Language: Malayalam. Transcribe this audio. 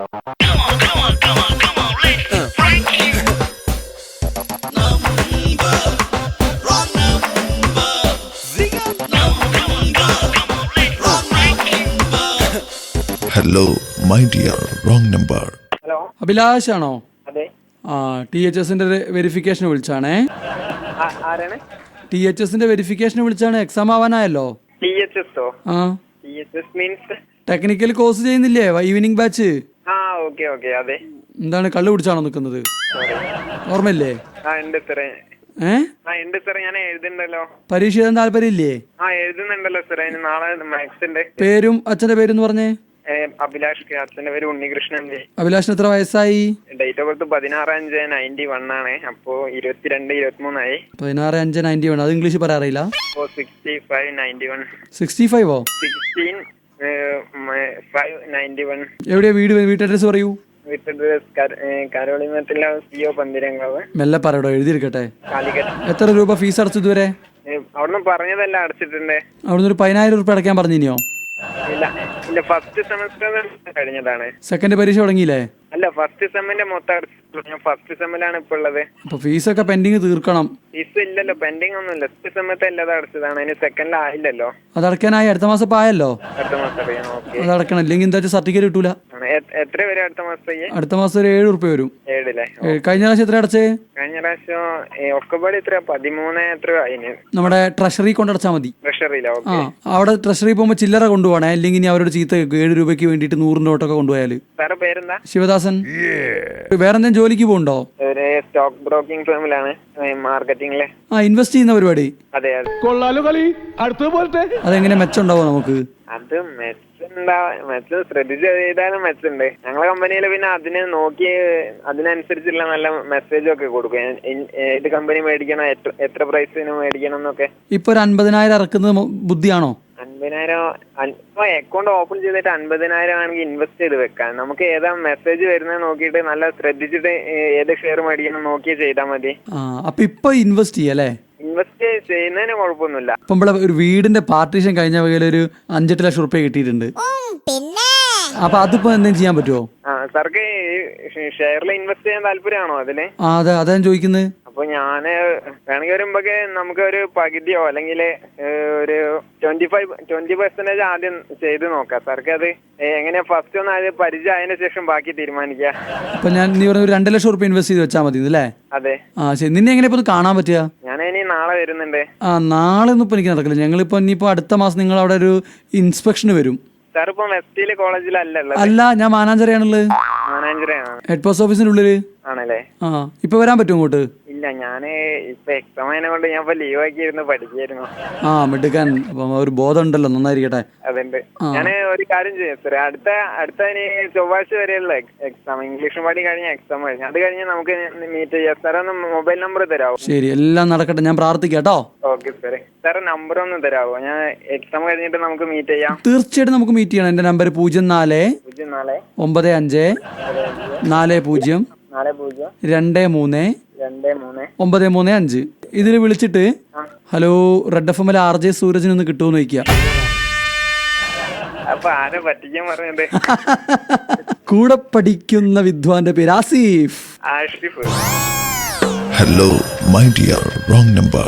Hello my dear wrong number. Hello, അഭിലാഷാണോ? അതെ. ആ, THSന്റെ വെരിഫിക്കേഷന് വിളിച്ചാണേ. ആരാണ്? THSന്റെ വെരിഫിക്കേഷന് വിളിച്ചാണ്. എക്സാം ആവാനായല്ലോ. THS ആ, THS മീൻസ് ടെക്നിക്കൽ കോഴ്സ് ചെയ്യുന്നില്ലേ, ഈവനിങ് ബാച്ച്? ഓക്കെ അതെ. എന്താണ്, കള്ളു കുടിച്ചാണോ നിൽക്കുന്നത്? ഓർമ്മയില്ലേ? ഉണ്ട് സാറേ. ഉണ്ട് സാറേ, ഞാൻ എഴുതുന്നുണ്ടല്ലോ. പരീക്ഷ എഴുതാൻ താല്പര്യമില്ലേ? എഴുതുന്നുണ്ടല്ലോ സാറേ. നാളെ മാത്സ് ഉണ്ട്. പേരും അച്ഛന്റെ പേരെന്ന് പറഞ്ഞേ. അഭിലാഷ്. അച്ഛന്റെ പേര് ഉണ്ണികൃഷ്ണൻ. അഭിലാഷിന് എത്ര വയസ്സായി? ഡേറ്റ് ഓഫ് ബർത്ത് 16/5/91 ആണ്. അപ്പോ 22, 23 16/5/91. അത് ഇംഗ്ലീഷ് പറയാറില്ല. 65/91. 65ഓ? 16/5/91. എവിടെയാ വീട്? വീട്ട് അഡ്രസ് പറയൂ. കരോളിമത്തിലെ CO പന്തിരങ്കാവ്. മെല്ലെ പറയടോ, എഴുതിയിരിക്കട്ടെ. കാലിക്കറ്റ്. എത്ര രൂപ ഫീസ് അടച്ചു ഇതുവരെ? അവിടുന്ന് പറഞ്ഞതല്ല അടച്ചിട്ടുണ്ട്. അവിടുന്ന് ഒരു 10,000 രൂപ അടയ്ക്കാൻ പറഞ്ഞിനിയോ? ഇല്ല, ഫസ്റ്റ് സെമസ്റ്റർ കഴിഞ്ഞതാണ്. സെക്കൻഡ് പരീക്ഷ തുടങ്ങിയില്ലേ? അല്ല, ഫസ്റ്റ് സെമ്മിന്റെ മൊത്തം അടച്ചിട്ടുണ്ട്. ഫസ്റ്റ് സെമ്മിലാണ് ഇപ്പൊ ഉള്ളത്. അപ്പൊ ഫീസൊക്കെ പെൻഡിങ് തീർക്കണം. ഫീസ് ഇല്ലല്ലോ, പെൻഡിങ് ഒന്നുമില്ല. ഫസ്റ്റ് സെമ്മത്തെ എല്ലാതും അടച്ചതാണ്. അതിന് സെക്കൻഡിൽ ആയില്ലല്ലോ. അത് അടയ്ക്കാനായി. അടുത്ത മാസം ഇപ്പൊ ആയല്ലോ. അടുത്ത മാസം അറിയാം. ഓക്കെ, അത് അടക്കണം. ഇല്ലെങ്കിൽ എന്താ വെച്ചാൽ സർട്ടിഫിക്കറ്റ് കിട്ടൂല. എത്ര വരെ അടുത്ത മാസത്തേക്ക്? അടുത്ത മാസം ഒരു 7 രൂപ വരും. 7 കഴിഞ്ഞ പ്രാവശ്യം എത്ര അടച്ചേ? കഴിഞ്ഞ പ്രാവശ്യം ഒക്കെപ്പാട് എത്ര 13 എത്ര ആയിന്. നമ്മുടെ ട്രഷറി കൊണ്ടടച്ചാൽ മതി. ട്രഷറിയില്ല. ആ, അവിടെ ട്രഷറി പോകുമ്പോൾ ചില്ലറ കൊണ്ടുപോകണേ. അല്ലെങ്കിൽ ഇനി അവരോട് ചീത്ത 7 രൂപയ്ക്ക് വേണ്ടിയിട്ട് 100 നോട്ടൊക്കെ കൊണ്ടുപോയാല്. സാറ് പേരെന്താ? ശിവദാസൻ. വേറെന്തെങ്കിലും ജോലിക്ക് പോകുന്നുണ്ടോ? ഒരു സ്റ്റോക്ക് ബ്രോക്കിംഗ് ഫേമിലാണ്, മാർക്കറ്റിംഗിലെ. ഇൻവെസ്റ്റ് ചെയ്യുന്ന പരിപാടി. അതെ. അതെങ്ങനെ മെച്ചമുണ്ടാവോ നമുക്ക്? അത് മെച്ച ശ്രദ്ധിച്ച് ചെയ്താലും മെച്ചുണ്ട്. ഞങ്ങളെ കമ്പനിയിൽ പിന്നെ അതിന് നോക്കി അതിനനുസരിച്ചുള്ള നല്ല മെസ്സേജും ഒക്കെ കൊടുക്കും. ഏത് കമ്പനി മേടിക്കണം, എത്ര പ്രൈസിന് മേടിക്കണം എന്നൊക്കെ. ഇപ്പൊ ഒരു 50,000 ഇറക്കുന്നത് ബുദ്ധിയാണോ? 50,000 ഇപ്പൊ അക്കൗണ്ട് ഓപ്പൺ ചെയ്തിട്ട് 50,000 ആണെങ്കിൽ ഇൻവെസ്റ്റ് ചെയ്ത് വെക്കാൻ. നമുക്ക് ഏതാ മെസ്സേജ് വരുന്നത് നോക്കിയിട്ട് നല്ല ശ്രദ്ധിച്ചിട്ട് ഏത് ഷെയർ മേടിക്കണം നോക്കി ചെയ്താൽ മതി. അപ്പൊ ഇപ്പൊ ഇൻവെസ്റ്റ് ചെയ്യല്ലേ? ഇൻവെസ്റ്റ് ചെയ്യുന്നതിന് കുഴപ്പമൊന്നുമില്ല. ഇപ്പൊ നമ്മളെ ഒരു വീടിന്റെ പാർട്ടീഷൻ കഴിഞ്ഞ വകയിൽ ഒരു 5-8 ലക്ഷം റുപ്യ കിട്ടിയിട്ടുണ്ട്. അപ്പൊ അതിപ്പോ എന്തെങ്കിലും ചെയ്യാൻ പറ്റുമോ? സാർക്ക് ഷെയറിൽ ഇൻവെസ്റ്റ് ചെയ്യാൻ താല്പര്യമാണോ അതില്? അതെ, അതാ ഞാൻ ചോദിക്കുന്നത്. അപ്പൊ ഞാന് വേണമെങ്കിൽ വരുമ്പോഴേ നമുക്ക് ഒരു പകുതിയോ അല്ലെങ്കിൽ ഒരു 20% ആദ്യം ചെയ്ത് നോക്കാം. സാർക്ക് അത് എങ്ങനെയാ ഫസ്റ്റ് ഒന്ന് അത് പരിചയം ആയതിനു ശേഷം ബാക്കി തീരുമാനിക്കാം. അപ്പൊ നീ പറഞ്ഞ ഒരു 2 ലക്ഷം റുപ്യ ഇൻവെസ്റ്റ് ചെയ്ത് വെച്ചാൽ മതി അല്ലേ? അതെ. ശരി. നിന്നെ എങ്ങനെ ഇപ്പൊ കാണാൻ പറ്റുക? ഞാൻ ഇനി നാളെ വരുന്നുണ്ട്. നാളെ ഒന്നും ഇപ്പൊ എനിക്ക് നടക്കില്ല. ഞങ്ങളിപ്പോ ഇനിയിപ്പോ അടുത്ത മാസം നിങ്ങൾ അവിടെ ഒരു ഇൻസ്പെക്ഷന് വരും. സാർ ഇപ്പൊ വെസ്റ്റീല് കോളേജിലല്ല? അല്ല, ഞാൻ മാനാഞ്ചിറയാണുള്ളത്. മാനാഞ്ചിറയാണോ? ഹെഡ് പോസ്റ്റ് ഓഫീസിനുള്ളില് ആണല്ലേ? ഇപ്പൊ വരാൻ പറ്റുമോ ഇങ്ങോട്ട്? ഇല്ല, ഞാന് ഇപ്പൊ എക്സാം ആയതിനെ കൊണ്ട് ഞാൻ ഇപ്പൊ ലീവ് ആക്കി ഇരുന്ന് പഠിക്കായിരുന്നു. മിടുക്കാൻ. അപ്പൊ ഒരു ബോധം ഉണ്ടല്ലോ, നന്നായിരിക്കട്ടെ. അതുണ്ട്. ഞാന് ഒരു കാര്യം ചെയ്യാം സാർ. അടുത്ത ചൊവ്വാഴ്ച വരെയുള്ള എക്സാം, ഇംഗ്ലീഷ് പാടി കഴിഞ്ഞ എക്സാം കഴിഞ്ഞു. അത് കഴിഞ്ഞ് നമുക്ക് മീറ്റ് ചെയ്യാം. സാർ ഒന്ന് മൊബൈൽ നമ്പർ തരാമോ? ശരി, എല്ലാം നടക്കട്ടെ. ഞാൻ പ്രാർത്ഥിക്കാം കേട്ടോ. ഓക്കെ സാറേ. സാറ് നമ്പർ ഒന്ന് തരാമോ? ഞാൻ എക്സാം കഴിഞ്ഞിട്ട് നമുക്ക് മീറ്റ് ചെയ്യാം. തീർച്ചയായിട്ടും നമുക്ക് മീറ്റ് ചെയ്യണം. എന്റെ നമ്പർ 0495402393. ഇതിൽ വിളിച്ചിട്ട് ഹലോ റെഡ് FM RJ സൂരജിനൊന്ന് കിട്ടുമെന്ന് ചോദിക്കുക. അപ്പൊ ആരെ പറ്റിക്കാൻ പറഞ്ഞത്? കൂടെ പഠിക്കുന്ന വിദ്വാന്റെ പേര് Asif. Ashif. Hello my dear wrong number.